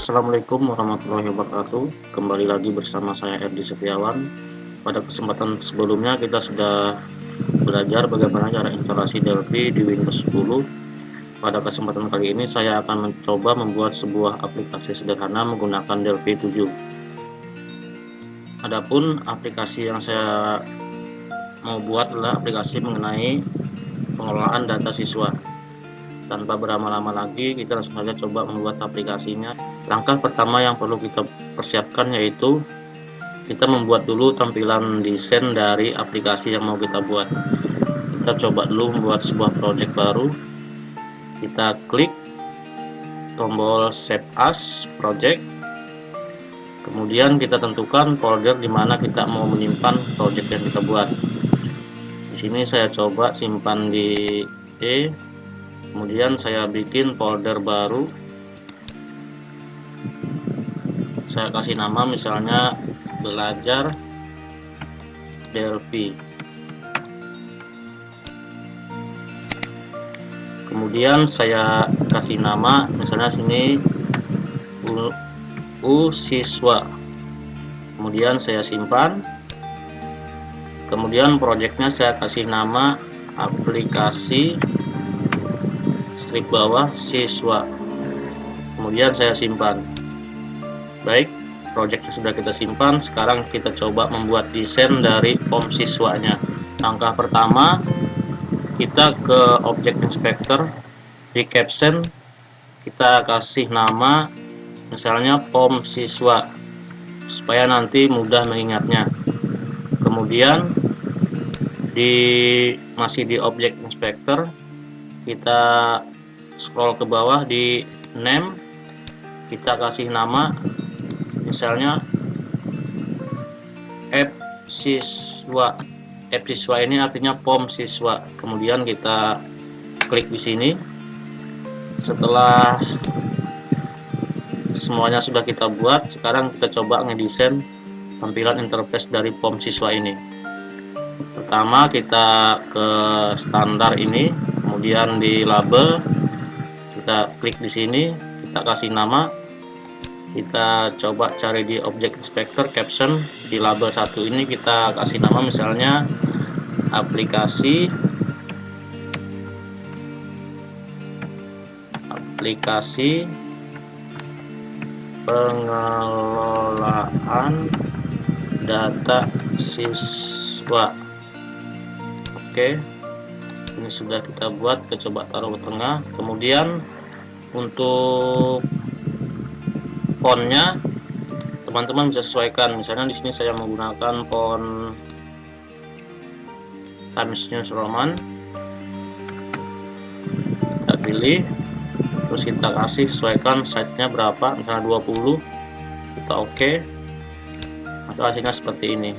Assalamualaikum warahmatullahi wabarakatuh. Kembali lagi bersama saya Erdi Setiawan. Pada kesempatan sebelumnya kita sudah belajar bagaimana cara instalasi Delphi di Windows 10. Pada kesempatan kali ini saya akan mencoba membuat sebuah aplikasi sederhana menggunakan Delphi 7. Adapun aplikasi yang saya mau buat adalah aplikasi mengenai pengelolaan data siswa. Tanpa berlama-lama lagi, kita langsung saja coba membuat aplikasinya. Langkah pertama yang perlu kita persiapkan yaitu kita membuat dulu tampilan desain dari aplikasi yang mau kita buat. Kita coba dulu membuat sebuah project baru. Kita klik tombol Save As Project. Kemudian kita tentukan folder di mana kita mau menyimpan project yang kita buat. Di sini saya coba simpan di E. Kemudian saya bikin folder baru, saya kasih nama misalnya belajar Delphi. Kemudian saya kasih nama misalnya sini U siswa. Kemudian saya simpan. Kemudian projectnya saya kasih nama aplikasi strip bawah siswa. Kemudian saya simpan. Baik, project sudah kita simpan. Sekarang kita coba membuat desain dari form siswanya. Langkah pertama, kita ke Object Inspector, di caption kita kasih nama misalnya form siswa supaya nanti mudah mengingatnya. Kemudian masih di Object Inspector, kita scroll ke bawah di name, kita kasih nama misalnya app siswa. App siswa ini artinya form siswa. Kemudian kita klik di sini. Setelah semuanya sudah kita buat, sekarang kita coba ngedesain tampilan interface dari form siswa ini. Pertama kita ke standar ini, kemudian di label kita klik di sini, kita kasih nama, kita coba cari di Object Inspector caption, di label 1 ini kita kasih nama misalnya aplikasi pengelolaan data siswa. Oke, ini sudah kita buat, kita coba taruh ke tengah. Kemudian untuk fontnya teman-teman bisa sesuaikan. Misalnya di sini saya menggunakan font Times New Roman. Kita pilih, terus kita kasih sesuaikan size-nya berapa, misalnya 20. Kita oke. Maka hasilnya seperti ini.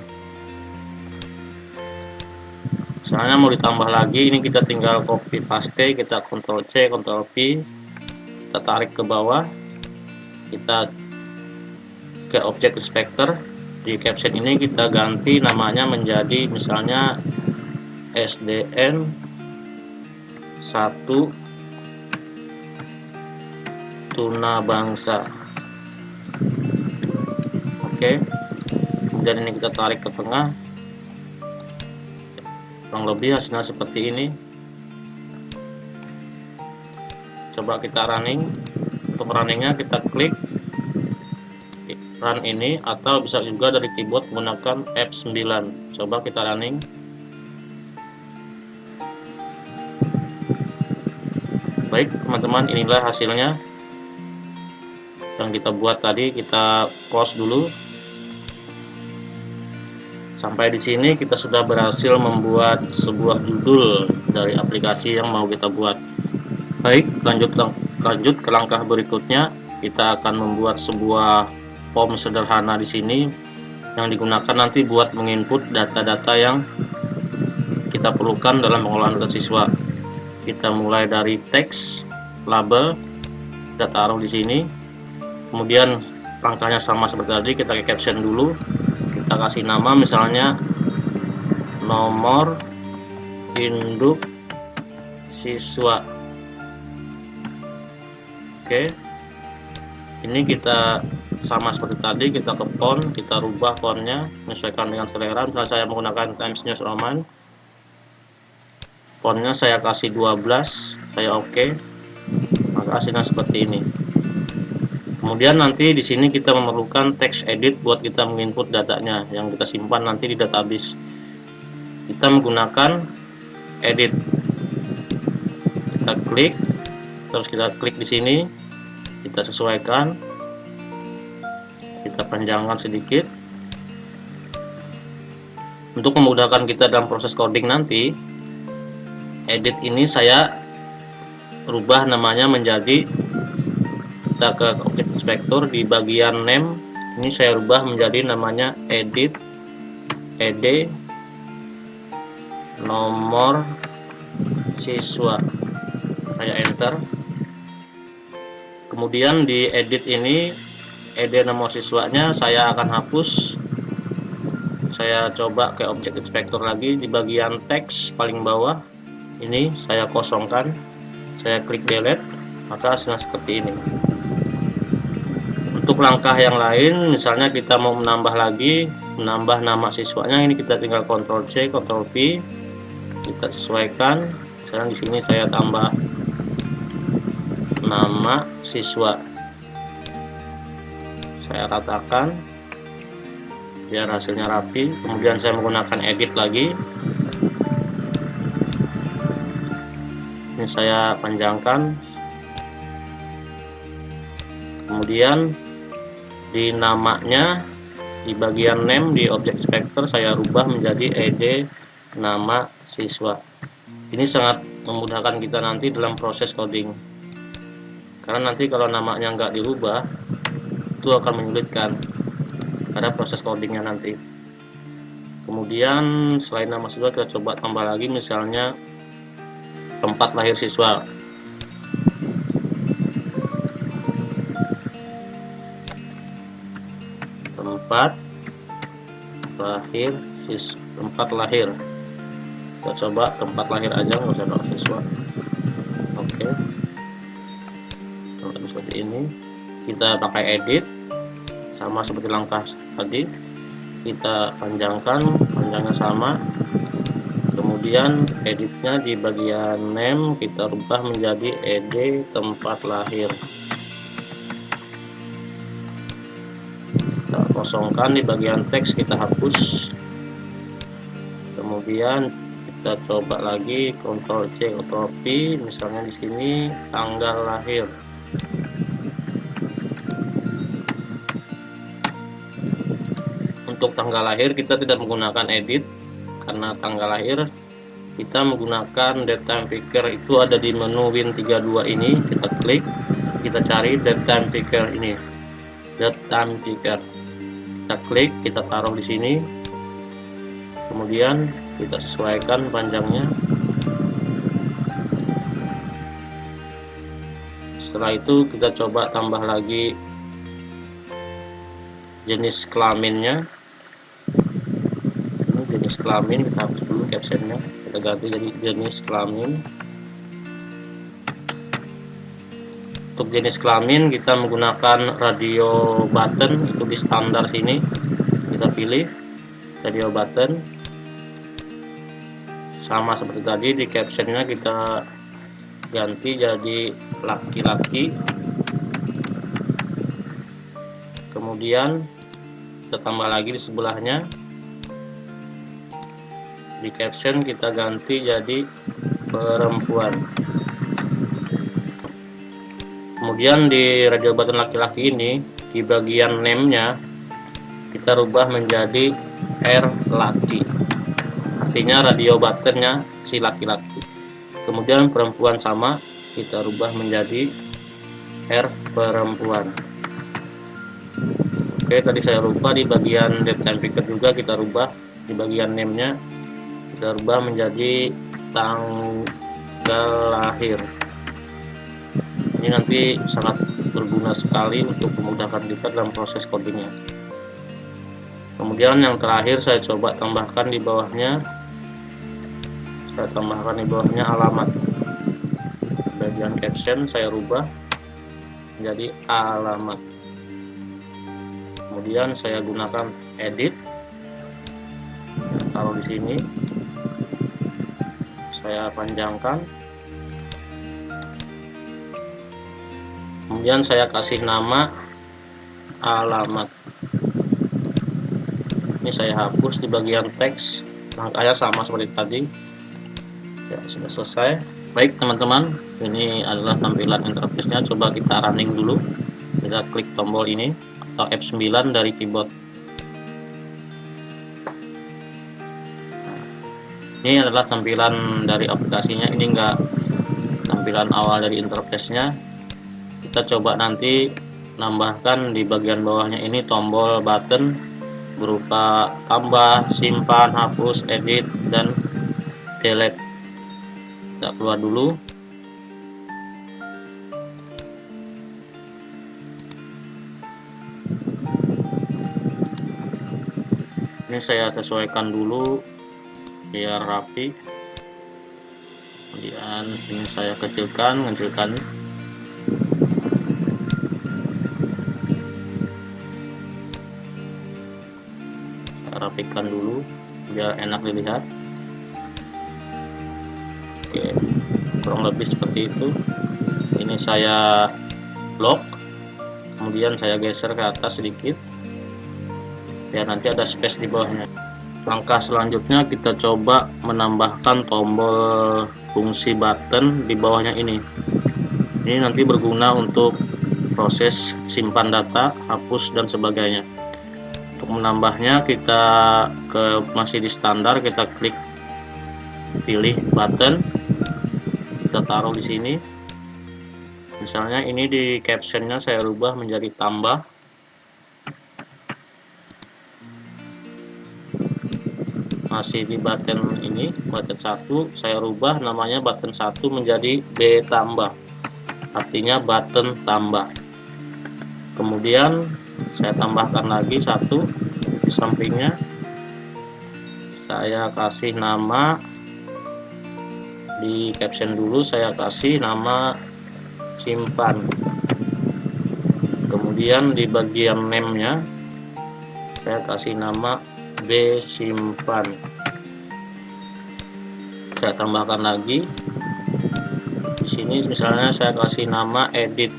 Misalnya mau ditambah lagi, ini kita tinggal copy paste, kita Ctrl C, Ctrl V, kita tarik ke bawah, kita ke Object Inspector, di caption ini kita ganti namanya menjadi misalnya SDN 1 Tuna Bangsa. Oke, kemudian ini kita tarik ke tengah. Kurang lebih hasilnya seperti ini. Coba kita running. Untuk runningnya kita klik run ini, atau bisa juga dari keyboard menggunakan F9. Coba kita running. Baik teman-teman, inilah hasilnya yang kita buat tadi. Kita close dulu. Sampai di sini kita sudah berhasil membuat sebuah judul dari aplikasi yang mau kita buat. Baik, lanjut ke langkah berikutnya. Kita akan membuat sebuah form sederhana di sini yang digunakan nanti buat menginput data-data yang kita perlukan dalam pengelolaan data siswa. Kita mulai dari teks, label, kita taruh di sini. Kemudian langkahnya sama seperti tadi, kita ke caption dulu. Kita kasih nama misalnya nomor induk siswa. Oke, Ini kita sama seperti tadi, kita ke font, kita rubah fontnya menyesuaikan dengan selera. Misalnya saya menggunakan Times New Roman, fontnya saya kasih 12, saya oke, maka hasilnya seperti ini. Kemudian nanti di sini kita memerlukan text edit buat kita menginput datanya yang kita simpan nanti di database. Kita menggunakan edit, kita klik, terus kita klik di sini, kita sesuaikan, kita panjangkan sedikit. Untuk memudahkan kita dalam proses coding nanti, edit ini saya rubah namanya menjadi, kita ke object inspector, di bagian name ini saya rubah menjadi namanya edit ed nomor siswa, saya enter. Kemudian di edit ini ed nomor siswanya saya akan hapus. Saya coba ke object inspector lagi, di bagian teks paling bawah ini saya kosongkan, saya klik delete, maka hasilnya seperti ini. Untuk langkah yang lain, misalnya kita mau menambah lagi, menambah nama siswanya, ini kita tinggal Ctrl C, Ctrl V, kita sesuaikan. Misalnya di sini saya tambah nama siswa, saya ratakan biar hasilnya rapi. Kemudian saya menggunakan edit lagi, ini saya panjangkan. Kemudian di namanya, di bagian name di object inspector saya rubah menjadi ed nama siswa. Ini sangat memudahkan kita nanti dalam proses coding, karena nanti kalau namanya nggak dirubah itu akan menyulitkan pada proses codingnya nanti. Kemudian selain nama siswa kita coba tambah lagi, misalnya tempat lahir siswa. Tempat lahir, kita coba tempat lahir aja, nggak usah nama siswa. Oke, seperti ini. Kita pakai edit sama seperti langkah tadi, kita panjangkan, panjangnya sama. Kemudian editnya di bagian name kita rubah menjadi ed tempat lahir, kita kosongkan. Di bagian teks kita hapus. Kemudian kita coba lagi Ctrl C, Ctrl V, misalnya di sini tanggal lahir. Untuk tanggal lahir kita tidak menggunakan edit, karena tanggal lahir kita menggunakan datetime picker, itu ada di menu Win32 ini. Kita klik, kita cari datetime picker ini, datetime picker, kita klik, kita taruh di sini. Kemudian kita sesuaikan panjangnya. Setelah itu kita coba tambah lagi jenis kelaminnya. Jenis kelamin kita hapus dulu captionnya, kita ganti jadi jenis kelamin. Untuk jenis kelamin kita menggunakan radio button, itu di standar sini kita pilih radio button. Sama seperti tadi, di captionnya kita ganti jadi laki-laki. Kemudian kita tambah lagi di sebelahnya, di caption kita ganti jadi perempuan. Kemudian di radio button laki-laki ini, di bagian name-nya kita rubah menjadi R laki, artinya radio buttonnya si laki-laki. Kemudian perempuan sama, kita rubah menjadi R perempuan. Oke, tadi saya lupa, di bagian datetime picker juga kita rubah, di bagian name-nya kita rubah menjadi tanggal lahir. Ini nanti sangat berguna sekali untuk memudahkan kita dalam proses codingnya. Kemudian yang terakhir saya coba tambahkan di bawahnya, saya tambahkan di bawahnya alamat. Bagian caption saya rubah menjadi alamat. Kemudian saya gunakan edit, taruh di sini, saya panjangkan, kemudian saya kasih nama alamat. Ini saya hapus di bagian teks, langkahnya sama seperti tadi. Ya, sudah selesai. Baik teman-teman, ini adalah tampilan interface-nya. Coba kita running dulu. Kita klik tombol ini atau F9 dari keyboard. Ini adalah tampilan dari aplikasinya. Ini enggak tampilan awal dari interface-nya. Kita coba nanti nambahkan di bagian bawahnya ini tombol button berupa tambah, simpan, hapus, edit, dan delete. Kita keluar dulu. Ini saya sesuaikan dulu biar rapi. Kemudian ini saya kecilkan. Rapikan dulu biar enak dilihat. Oke, kurang lebih seperti itu. Ini saya lock, kemudian saya geser ke atas sedikit biar nanti ada space di bawahnya. Langkah selanjutnya kita coba menambahkan tombol fungsi button di bawahnya ini. Ini nanti berguna untuk proses simpan data, hapus, dan sebagainya. Untuk menambahnya kita masih di standar, kita klik pilih button, kita taruh di sini. Misalnya ini di captionnya saya rubah menjadi tambah. Masih di button ini, button 1, saya rubah namanya button 1 menjadi B tambah, artinya button tambah. Kemudian saya tambahkan lagi satu di sampingnya, saya kasih nama di caption dulu, saya kasih nama simpan. Kemudian di bagian name-nya saya kasih nama B simpan. Saya tambahkan lagi di sini, misalnya saya kasih nama edit,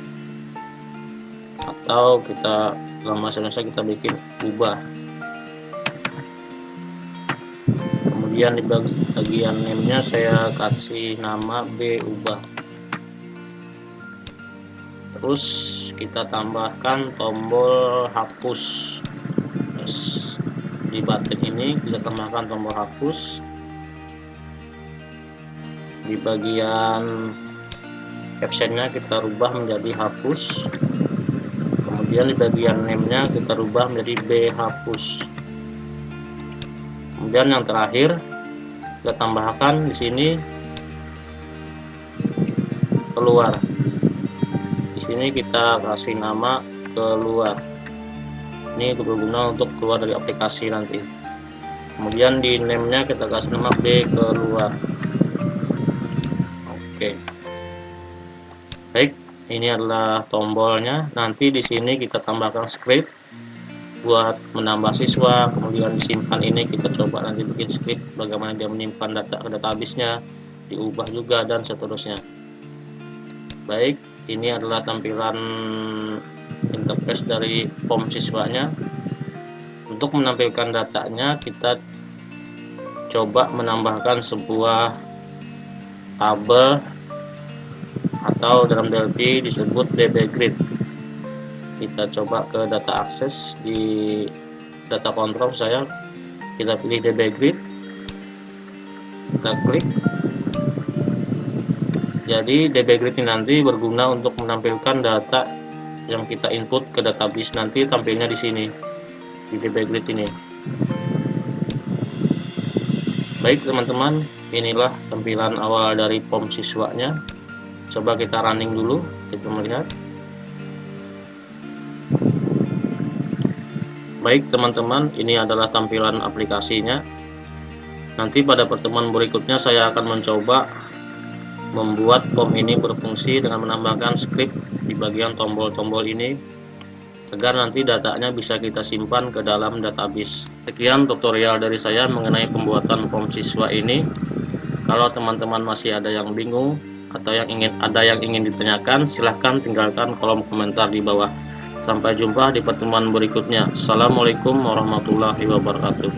atau kita dalam bahasa Indonesia kita bikin ubah. Kemudian di bagian name-nya saya kasih nama B ubah. Terus kita tambahkan tombol hapus. Di button ini kita tambahkan tombol hapus. Di bagian captionnya kita rubah menjadi hapus. Kemudian di bagian name-nya kita rubah menjadi B hapus. Kemudian yang terakhir kita tambahkan di sini keluar. Di sini kita kasih nama keluar. Ini berguna untuk keluar dari aplikasi nanti. Kemudian di name-nya kita kasih nama B keluar. Oke. Baik. Ini adalah tombolnya. Nanti di sini kita tambahkan script buat menambah siswa. Kemudian disimpan ini kita coba nanti bikin script bagaimana dia menyimpan data ke database-nya, diubah juga, dan seterusnya. Baik, ini adalah tampilan interface dari form siswanya. Untuk menampilkan datanya kita coba menambahkan sebuah tabel atau dalam DLP disebut DB grid. Kita coba ke data akses, di data kontrol kita pilih DB grid, kita klik. Jadi DB grid ini nanti berguna untuk menampilkan data yang kita input ke database, nanti tampilnya di sini di DB grid ini. Baik teman-teman, inilah tampilan awal dari form siswanya. Coba kita running dulu, kita melihat. Baik teman-teman, ini adalah tampilan aplikasinya. Nanti pada pertemuan berikutnya saya akan mencoba membuat form ini berfungsi dengan menambahkan script di bagian tombol-tombol ini. agar nanti datanya bisa kita simpan ke dalam database. Sekian tutorial dari saya mengenai pembuatan form siswa ini. Kalau teman-teman masih ada yang bingung atau yang ingin ditanyakan, silahkan tinggalkan kolom komentar di bawah. Sampai jumpa di pertemuan berikutnya. Assalamualaikum warahmatullahi wabarakatuh.